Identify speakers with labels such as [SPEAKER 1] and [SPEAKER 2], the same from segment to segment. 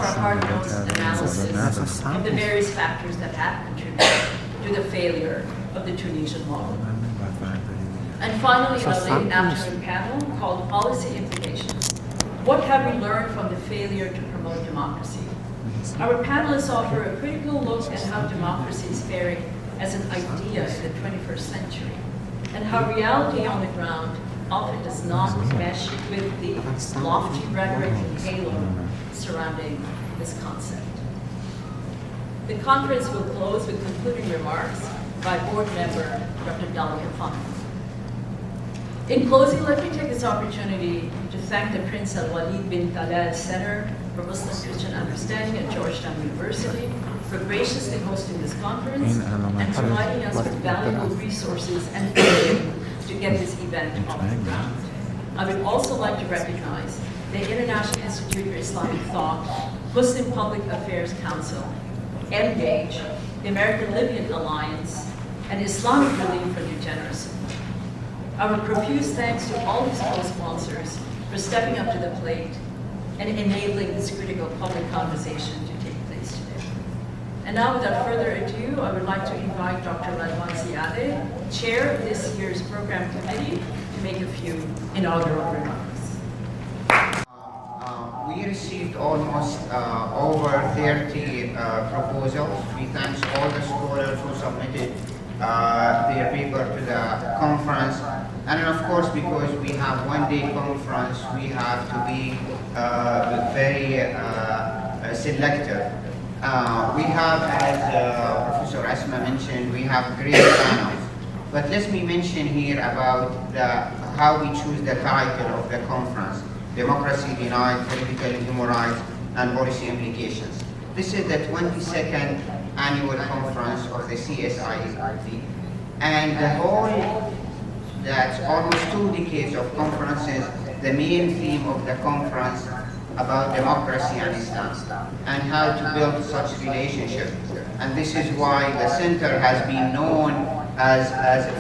[SPEAKER 1] our hard-nosed analysis of the various factors that have contributed to the failure of the Tunisian model. And finally, a late afternoon panel called Policy Implications. What have we learned from the failure to promote democracy? Our panelists offer a critical look at how democracy is faring as an idea in the 21st century, and how reality on the ground often does not mesh with the lofty rhetoric and halo surrounding this concept. The conference will close with concluding remarks by board member Dr. Dalia Fana. In closing, let me take this opportunity to thank the Prince Al-Walid bin Talal Center for Muslim-Christian Understanding at Georgetown University for graciously hosting this conference and providing us with valuable resources and funding to get this event off the ground. I would also like to recognize the International Institute for Islamic Thought, Muslim Public Affairs Council, MGAGE, the American Libyan Alliance, and Islamic Relief for New Generation. Our profuse thanks to all these co-sponsors for stepping up to the plate and enabling this critical public conversation to take place today. And now, without further ado, I would like to invite Dr. Radwan Ziadeh, chair of this year's program committee, to make a few inaugural remarks.
[SPEAKER 2] We received almost over 30 proposals. We thank all the scholars who submitted their paper to the conference. And of course, because we have one-day conference, we have to be very selective. We have, as Professor Asma mentioned, we have great panels. But let me mention here about how we choose the title of the conference: Democracy Denied, Political Human Rights, and Policy Implications. This is the 22nd annual conference of the CSID. And the whole, that's almost 2 decades of conferences, the main theme of the conference about democracy and Islam and how to build such relationships. And this is why the center has been known as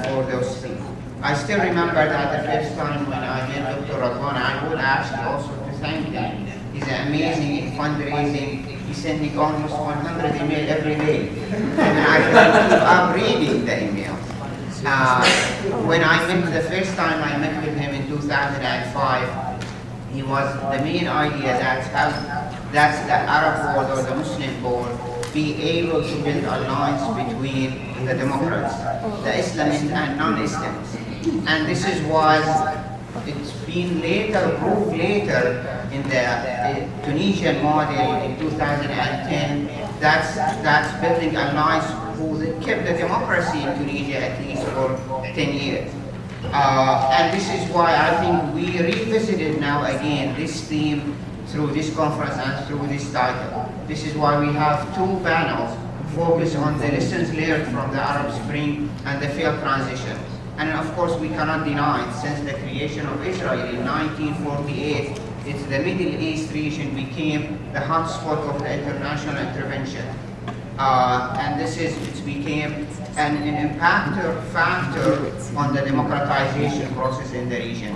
[SPEAKER 2] for those themes. I still remember that the first time when I met Dr. Radwan, I would actually also to thank him. He's amazing in fundraising. He's sending almost 100 emails every day. And I can keep up reading the emails. When I met the first time I met with him in 2005, he was the main idea that's the Arab world or the Muslim world be able to build alliance between the Democrats, the Islamists and non-Islamists. And this is why it's been proved later in the Tunisian model in 2010, that's building alliance who kept the democracy in Tunisia at least for 10 years. And this is why I think we revisited now again this theme through this conference and through this title. This is why we have 2 panels focused on the lessons learned from the Arab Spring and the failed transition. And of course, we cannot deny it, since the creation of Israel in 1948, it's the Middle East region became the hotspot of the international intervention. And it became an impactor factor on the democratization process in the region.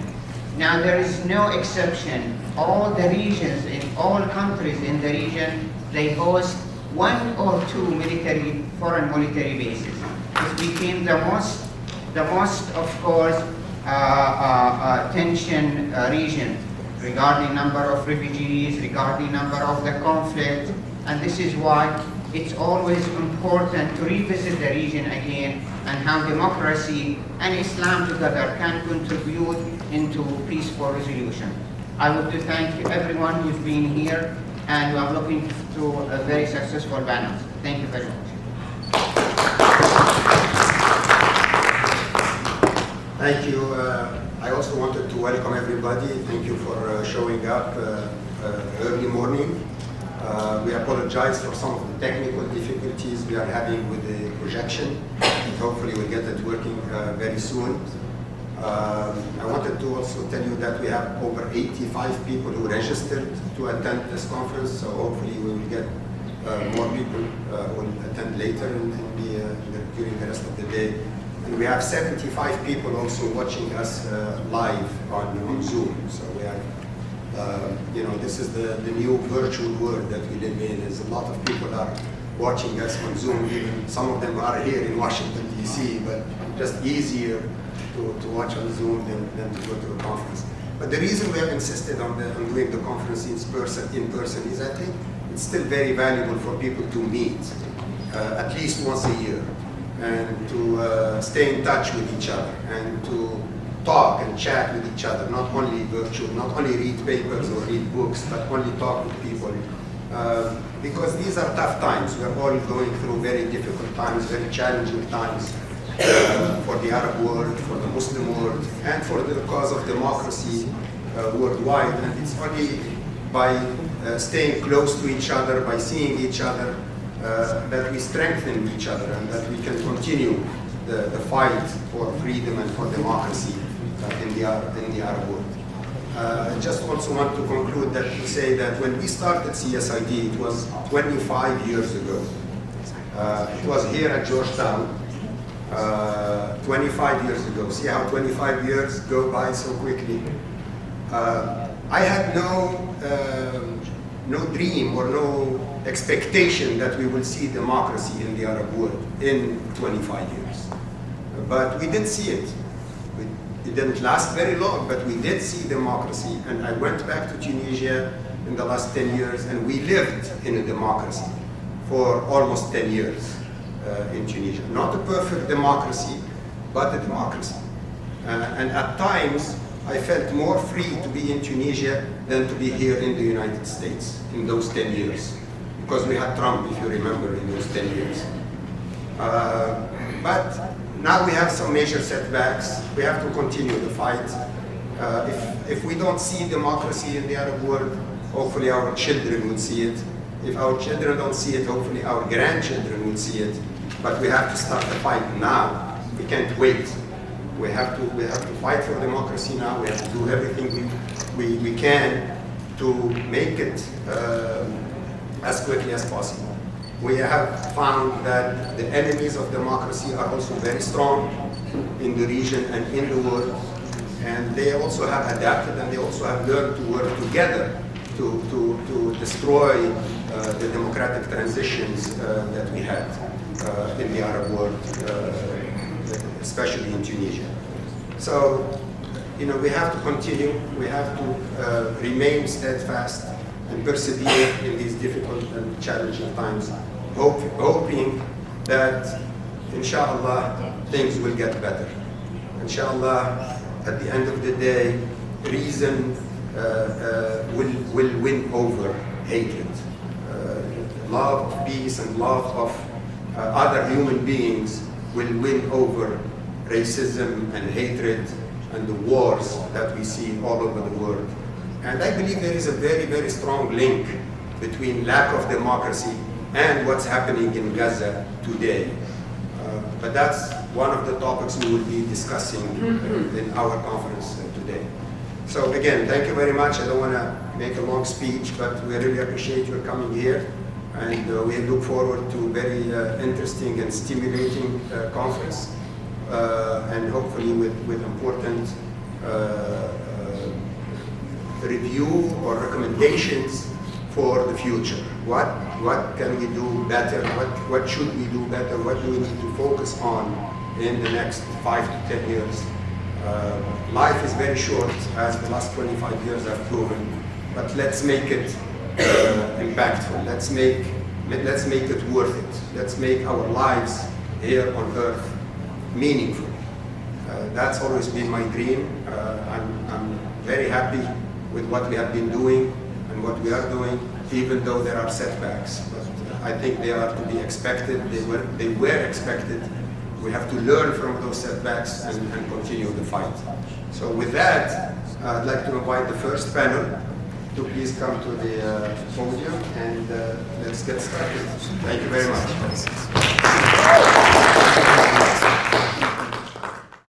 [SPEAKER 2] Now, there is no exception. All the regions, in all countries in the region, they host 1 or 2 foreign military bases. It became the most, of course, tension region regarding number of refugees, regarding number of the conflict, and this is why it's always important to revisit the region again and how democracy and Islam together can contribute into peaceful resolution. I would like to thank everyone who's been here, and we are looking to a very successful panel. Thank you very much.
[SPEAKER 3] Thank you. I also wanted to welcome everybody. Thank you for showing up early morning. We apologize for some of the technical difficulties we are having with the projection. Hopefully we'll get it working very soon. I wanted to also tell you that we have over 85 people who registered to attend this conference, so hopefully we will get more people will attend later during the rest of the day. And we have 75 people also watching us live on Zoom, so we are This is the new virtual world that we live in. There's a lot of people are watching us on Zoom. Even some of them are here in Washington, D.C., but just easier to watch on Zoom than to go to a conference. But the reason we have insisted on doing the conference in person is I think it's still very valuable for people to meet at least once a year and to stay in touch with each other and to talk and chat with each other, not only virtual, not only read papers or read books, but only talk with people. Because these are tough times. We are all going through very difficult times, very challenging times for the Arab world, for the Muslim world, and for the cause of democracy worldwide. And it's only by staying close to each other, by seeing each other, that we strengthen each other and that we can continue the fight for freedom and for democracy in the Arab world. I just also want to conclude that to say that when we started CSID, it was 25 years ago. It was here at Georgetown 25 years ago. See how 25 years go by so quickly. I had no dream or no expectation that we will see democracy in the Arab world in 25 years. But we did see it. It didn't last very long, but we did see democracy. And I went back to Tunisia in the last 10 years, and we lived in a democracy for almost 10 years in Tunisia. Not a perfect democracy, but a democracy. And at times, I felt more free to be in Tunisia than to be here in the United States in those 10 years. Because we had Trump, if you remember, in those 10 years. But now we have some major setbacks. We have to continue the fight. If we don't see democracy in the Arab world, hopefully our children will see it. If our children don't see it, hopefully our grandchildren will see it. But we have to start the fight now. We can't wait. We have to fight for democracy now. We have to do everything we can to make it as quickly as possible. We have found that the enemies of democracy are also very strong in the region and in the world. And they also have adapted and they also have learned to work together to destroy the democratic transitions that we had in the Arab world, especially in Tunisia. So, we have to continue. We have to remain steadfast and persevere in these difficult and challenging times, hoping that, inshallah, things will get better. Inshallah, at the end of the day, reason will win over hatred. Love of peace and love of other human beings will win over racism and hatred and the wars that we see all over the world. And I believe there is a very, very strong link between lack of democracy and what's happening in Gaza today. But that's one of the topics we will be discussing in our conference today. So again, thank you very much. I don't want to make a long speech, but we really appreciate your coming here. And we look forward to a very interesting and stimulating conference. And hopefully with important review or recommendations for the future. What can we do better? What should we do better? What do we need to focus on in the next 5 to 10 years? Life is very short, as the last 25 years have proven, but let's make it impactful. Let's make it worth it. Let's make our lives here on earth meaningful. That's always been my dream. I'm very happy with what we have been doing and what we are doing, even though there are setbacks. But I think they are to be expected. They were expected. We have to learn from those setbacks and continue the fight. So with that, I'd like to invite the first panel to please come to the podium and let's get started. Thank you very much.